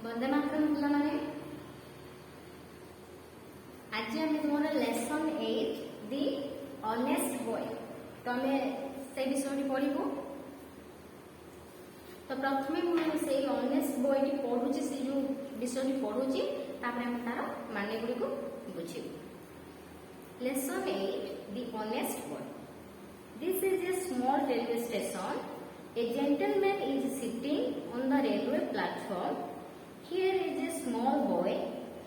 वंदे मातरम पिला माने आज हम तुम लेसन 8 दी ऑनेस्ट बॉय तो आम से विषय पढ़ू। तो प्रथमे मुझे ऑनेस्ट बॉय टी पढ़ुची से जो विषय पढ़ुची तार माने गुड़ी को बुझे। Lesson 8 the honest boy. This is a small railway station. A gentleman is sitting on the railway platform. Here is a small boy.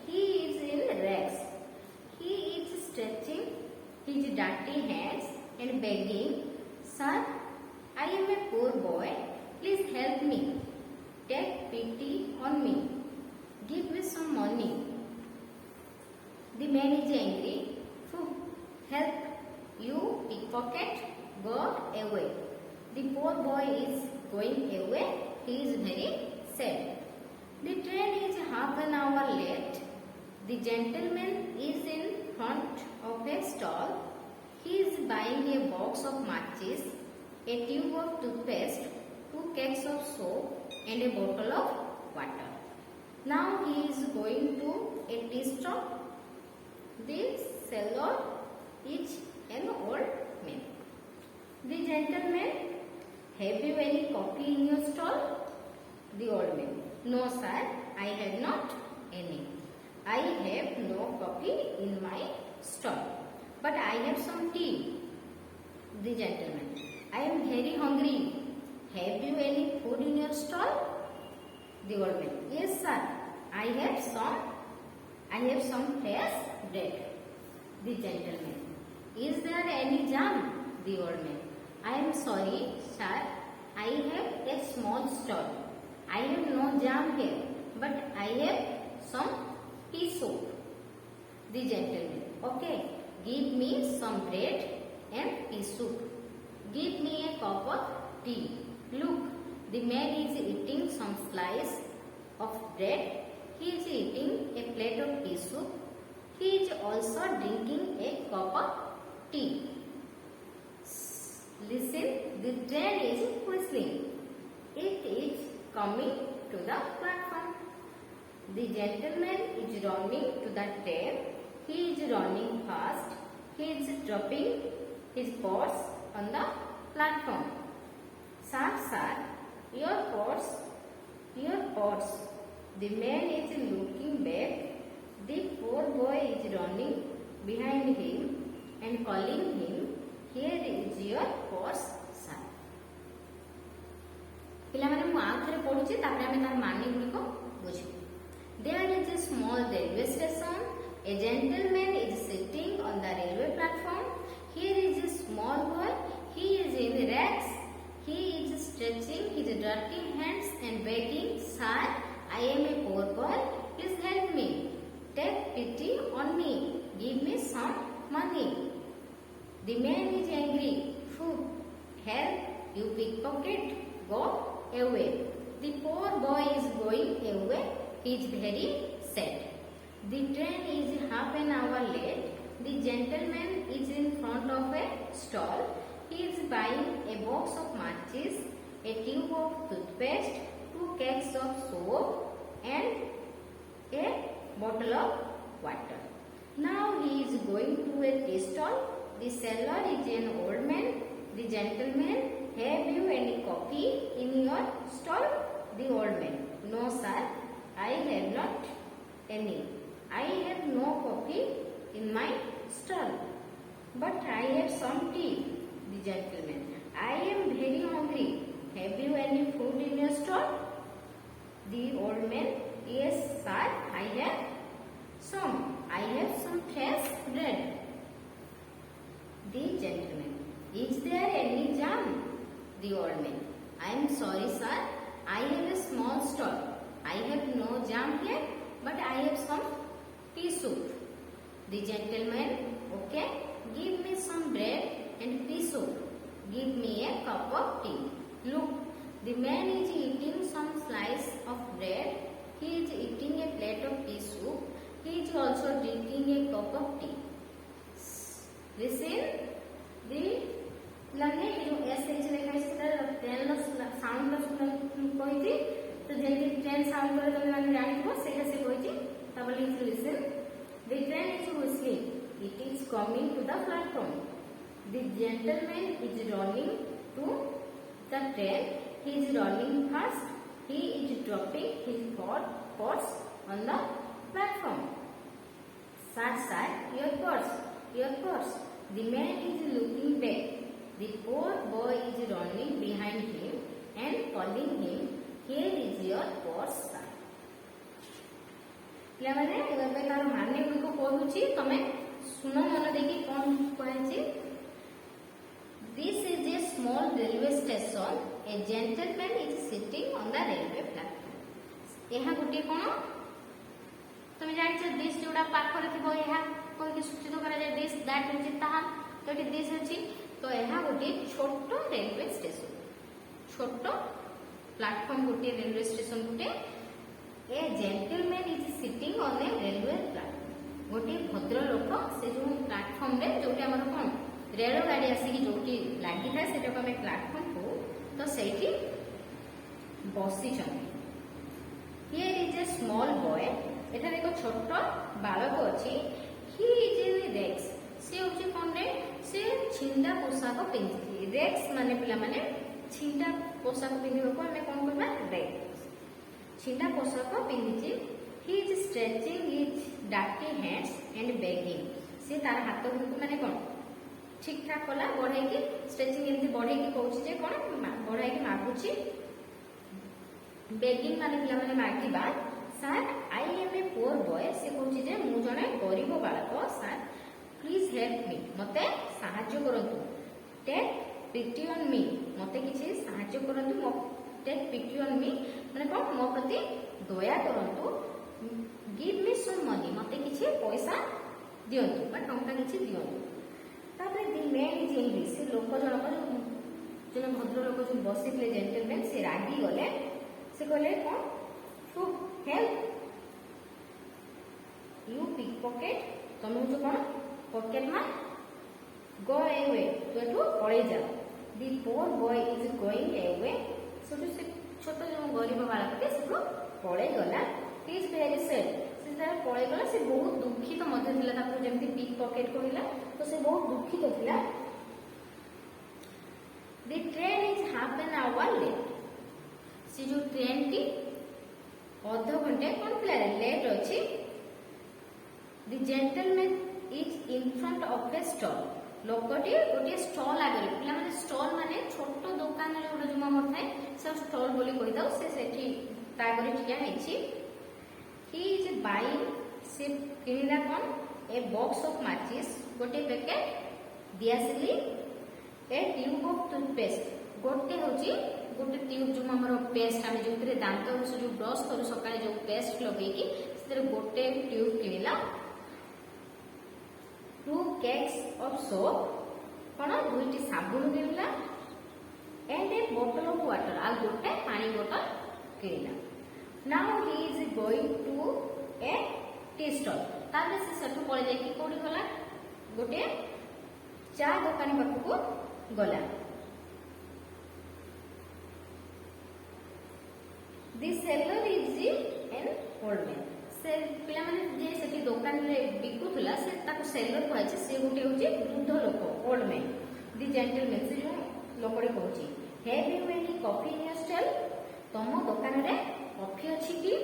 He is in rags. He is stretching his dirty hands and begging, "Sir, I am a poor boy. Please help me. Take pity on me. Give me some money." The man is angry. "Phew, help, you pickpocket, go away." The poor boy is going away. He is very sad. The train is half an hour late. The gentleman is in front of a stall. He is buying a box of matches, a tube of toothpaste, 2 cakes of soap, and a bottle of water. Now he is going to a tea stall. The seller is an old man. The gentleman, "Have you any coffee in your stall?" The old man, "No sir, I have not any. I have no coffee in my stall, but I have some tea." The gentleman, "I am very hungry. Have you any food in your stall?" The old man, "Yes sir, I have some fresh bread." The gentleman, "Is there any jam?" The old man, "I am sorry, sir. I have a small stall. I have no jam here, but I have some tea soap." The gentleman, "Okay, give me some bread and tea soup. Give me a cup of tea. Look, the man is eating some slice of bread. He is eating a plate of tea soup. He is also drinking a cup of tea. Listen, the train is whistling. It is coming to the platform. The gentleman is running to the train. He is running fast. He is dropping his purse on the platform. "Sir, sir, your purse, your purse." The man is looking back. The poor boy is running behind him and calling him, "Here is your purse, sir." पिला माने मु आखरे पढुची तापर हमें तार माने गुडी को बुझी। There is a small railway station. A gentleman is sitting on the railway platform. Here is a small boy. He is in rags. He is stretching his dirty hands and begging, "Sir, I am a poor boy. Please help me. Take pity on me. Give me some money." The man is angry. "Phew, help, you pickpocket, go away." The poor boy is going away. He is very sad. The train is half an hour late. The gentleman is in front of a stall. He is buying a box of matches, a tube of toothpaste, 2 cakes of soap, and a bottle of water. Now he is going to a tea stall. The seller is an old man. The gentleman, "Have you any coffee in your stall?" The old man, "No sir, I have not any. I have no coffee in my stall, but I have some tea." The gentleman, "I am very hungry. Have you any food in your stall?" The old man, "Yes sir, I have some. I have some fresh bread." The gentleman, "Is there any jam?" The old man, "I am sorry sir, I have a small stall. I have no jam here, but I have some tea soup." The gentleman, "Okay, give me some bread and tea soup. Give me a cup of tea. Look, the man is eating some slice of bread. He is eating a plate of tea soup. He is also drinking a cup of tea. Listen, the लगे जो S H लेखा है train sound कही तो जल्दी train sound करे तो मैंने जानी carefully listen. The train is whistling. It is coming to the platform. The gentleman is running to the train. He is running fast. He is dropping his purse on the platform. Sir, sir, your purse, your purse. The man is looking back. The poor boy is running behind him and calling him, here is your purse, sir. ପିଲାମାନେ ଏବେ ତାର ମାନେ ଗୁଡ଼ିକ କହୁଛି ତମେ ଶୁଣ ମନ ଦେଇକି କଣ କୁହାଯାଇଛି। This is a small railway station. A gentleman is sitting on the railway platform. ଏହା ଗୋଟିଏ କଣ ତମେ ଜାଣିଛ ଦିସ୍ ଯୋଉଟା ପାଖରେ ଥିବ ଏହା କହିକି ସୂଚିତ କରାଯାଏ ଦିସ୍ ଦ୍ୟାଟ୍ ହେଉଛି ତାହା ତ ଏଠି ଦିସ୍ ଅଛି ତ ଏହା ଗୋଟିଏ ଛୋଟ ରେଲୱେ ଷ୍ଟେସନ ଛୋଟ ପ୍ଲାଟଫର୍ମ ଗୋଟିଏ ରେଲୱେ ଷ୍ଟେସନ ଗୋଟେ ए gentleman is sitting on A railway platform गोटे भद्र लोक से जो प्लेटफॉर्म रे जोटी हमर कोन रेल गाड़ी आसी की जोटी लागी था सेटा को हम प्लेटफॉर्म को तो सेठी बसी छन here is a small boy एटा एक छोट बालक अछि ही इज इन रेक्स से होची कोन रे से छिंदा पोशाक पिंधि रेक्स माने पिला माने छिंदा पोशाक पिंधिबो को हम कोन करबा रेक्स छिंदा पोशाक पिंधि he is stretching his dirty hands and begging से तार हाथ को माने कोन ठीक ठाक कला बढ़ाई की स्ट्रेचिंग एमती बढ़ाई की कहउछि जे कोन बढ़ाई की मागुछि बेगिंग माने पिला माने मागिबा sir I am a poor boy से कहउछि जे मु जने गरीब बालक सर प्लीज हेल्प मी मते सहाय्य करंतु टेक पिटी ऑन मी मते किछि सहाय्य करंतु टेक पिटी ऑन मी माने कोन मो प्रति दया करंतु गिव मी सम मनी मते किछि पैसा दियंतु बा टंका किछि दियंतु तापर दी मैन इज इंग्लिश से लोक जनक जने भद्र लोक जो बसिले जेंटलमैन से रागी गले से कहले कोन to help you pick pocket तुम जो कोन पॉकेट मा गो अवे तो एठू पळे जा the poor boy is going away सो जो से छोट जो गरीब बालक के से पळे गला ही इज वेरी सैड से तार पळे गला से बहुत दुखित मध्य थिला तापर जेमति पिक पॉकेट कहिला तो से बहुत दुखित थिला the train is half an hour late से जो ट्रेन टी आधा घंटे कोन पिला लेट अछि the gentleman is in front of a stall लोकटी गोटे स्टॉल आगे पिला माने स्टॉल माने छोट दुकान रे गोटे जुमा मोर थाए सब स्टॉल बोली कहि दाउ से सेठी तागरे ठिया हेछि ही इज बाइंग से किनिला कोन ए बॉक्स ऑफ माचिस गोटे पैकेट दियासिली ए ट्यूब ऑफ टूथपेस्ट गोटे होची गोटे ट्यूब जुमा हमर पेस्ट हम जोतरे दांत से जो ब्रश करू सकाळे जो पेस्ट लगेई की से गोटे ट्यूब किनिला 2 cakes of soap कोन दुईटी साबुन किनिला and a bottle of water आ गोटे पानी बोतल किनिला now he is going to a tea stall ताले से सेठु पळे जाय की कोडी गला गोटे चा दुकानी पाखु गला this seller is an old man से पिला माने जे सेठी दुकान रे बिकुथला से ताको सेलर कहै छै से गोटे होची वृद्ध लोक ओल्ड मैन दी जेंटलमैन से जो लोकड़े कहउची have you any coffee in your stall तमो दुकान रे कॉफी अछि की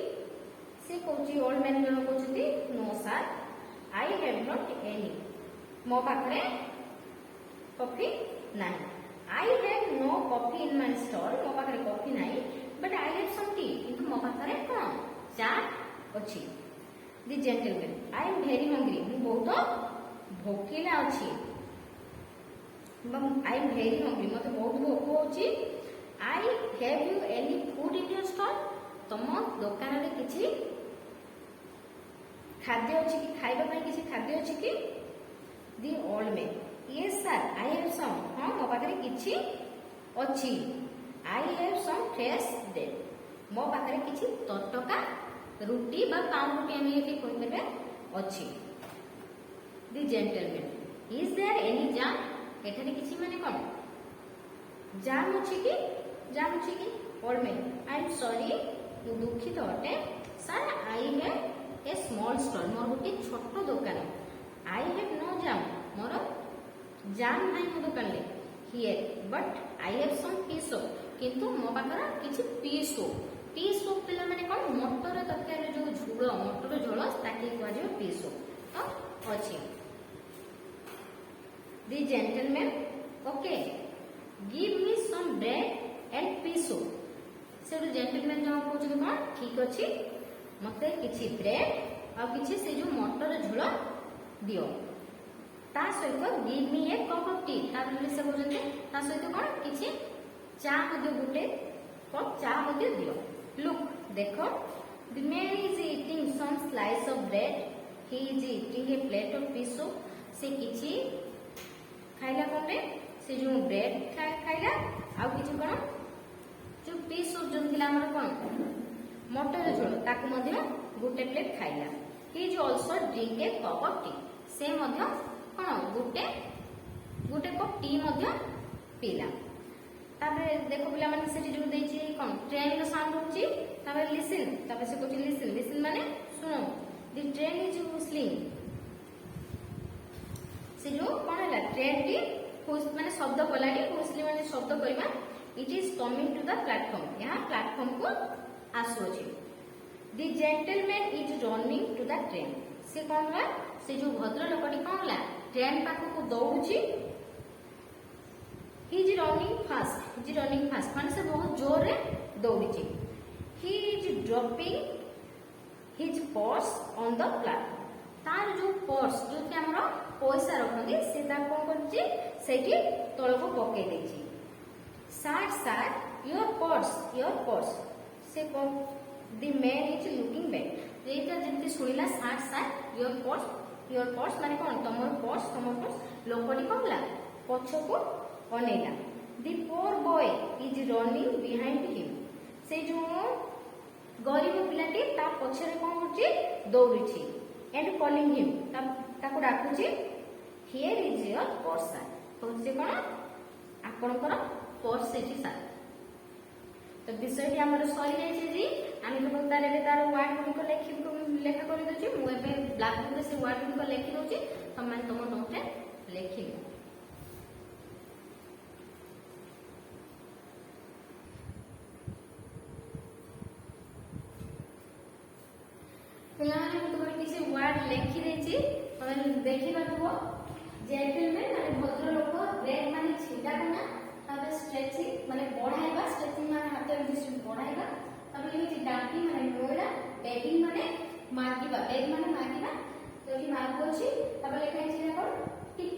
से कहउची ओल्ड मैन जन कहउची no sir I have not any मो पाखरे कॉफी नाही I have no coffee in my stall मो पाखरे कॉफी नाही but I have some tea किंतु मो पाखरे कोन चा अछि the gentleman I am very hungry मु बहुत भोकिला अछि आई एम वेरी हंग्री मते बहुत भोक होछि I have you any food in your stall तम दुकान रे किछि खाद्य अछि कि खाइबा पई किछि खाद्य अछि कि the old man yes sir I have some हां मो पाखरे किछि अछि I have some fresh bread मो पाखरे किछि तटका रुटी बा पाउं रुटी हम ये कोइ देबे अछि the gentleman is there any jam एठाने किछि माने कोन जाम अछि कि old man I am sorry मु दुखित अटे sir I have a small stall मोर गोटे छोट दुकान आई हैव नो जाम मोर जाम नहीं मो दुकान ले here but I have some pea soup किंतु मो पाखर किछि पी सोप पिला माने कोन मटर तरकारी जो झोल मटर झोल ताकि कहवा जो पी सोप तो अछि the gentleman okay give me some bread and pea soup से जेंटलमैन जो कहउछ कोन ठीक अछि मते किछि ब्रेड आ किछि से जो मटर झोल दियो ता सहित give me A cup of T ता से बोलते ता सहित कोन किछि चा मध्य गुटे कप चा मध्य दियो लुक देखो the man is eating some slice of bread he is eating a plate of pea soup से किछि खाइला कोटे से जो ब्रेड खाइला आ किछि कोन जो पी सोप जो थिला हमर कोन मटर झोल ताकु मध्य गुटे प्लेट खाइला he is also drink A cup of T से मध्य कोन गुटे कप टी मध्य पीला ताबे देखो पिला माने से जो देछि कोन ट्रेन रो साउंड होछि ताबे लिसन ताबे से कोछि लिसन माने सुनो द ट्रेन इज व्हिस्टलिंग से जो कोन हैला ट्रेन टी माने शब्द कलाडी व्हिस्टलिंग माने शब्द करबा it is coming to the platform यहां प्लेटफॉर्म को आसो अछि the gentleman is running to the train से कोन होला से जो भद्र लोकटी कोन होला ट्रेन पाखो को दौड़ुछि he is running fast माने से बहुत जोर रे दौड़ी he is dropping his purse on the platform तार जो पर्स जो कि हमरो पैसा रखंदी से ता कोन करछि सेठी तळ को पके देछि sir your purse से कोन the man is looking back एटा जेंति सुनिला sir your purse माने कोन तमर पर्स लोकडी कोनला पछ को अनेला the poor boy is running behind him से जो गरीब पिलाटी ता पछरे कोन करछि दौड़िछि एंड कॉलिंग हिम ताको डाकुछि हियर इज योर पर्स तो से कोन आपनकर पर्स सेठी सर तो विषयटी हमर सरी जाय छै जी आमी तो तारे तार वर्ड को लेखा करि दछि मु एबे ब्लैक बोर्ड से वर्ड को लेखि दछि तमे तम नोटे लेखिबो पिलाने मु तो किसी वर्ड लिखि देछि तमे देखि पाबो जेंटलमैन माने भद्र लोक ब्रेक माने छिडा कना तबे स्ट्रेचिंग माने बढ़ाइबा स्ट्रेचिंग माने हाथ दिस बढ़ाइबा तबे लिखि डांटी माने मोड़ा बेगिंग माने मागिबा बेग माने मागिबा तो कि मार्क अछि तबे लिखाइ छै कोन पिक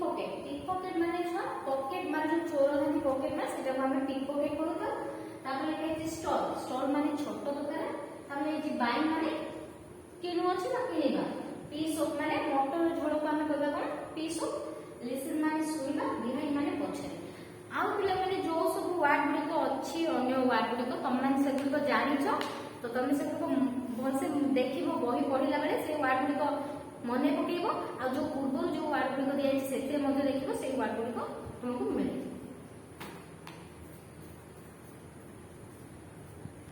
पॉकेट माने छ पॉकेट माने चोर हनी पॉकेट ना सेटा हम पिक पॉकेट कहू तो तबे लिखाइ छै स्टॉल माने छोट दुकान तबे जे बाई माने किनु अछि ना किनिबा पी सोप माने मटर झोल को हम कहबा कोन पी सोप लिसन माने सुइबा बिहाइंड माने पछरे आउ पिला माने जो सब वर्ड गुडी को अछि अन्य वर्ड गुडी को तम माने से को जानि छ तो तमे से को भल से देखिबो बही पढिला बेले से वर्ड गुडी को मने पकेइबो आ जो पूर्व जो वर्ड गुडी को दिया सेते मध्ये देखिबो से वर्ड गुडी को तुमको मिले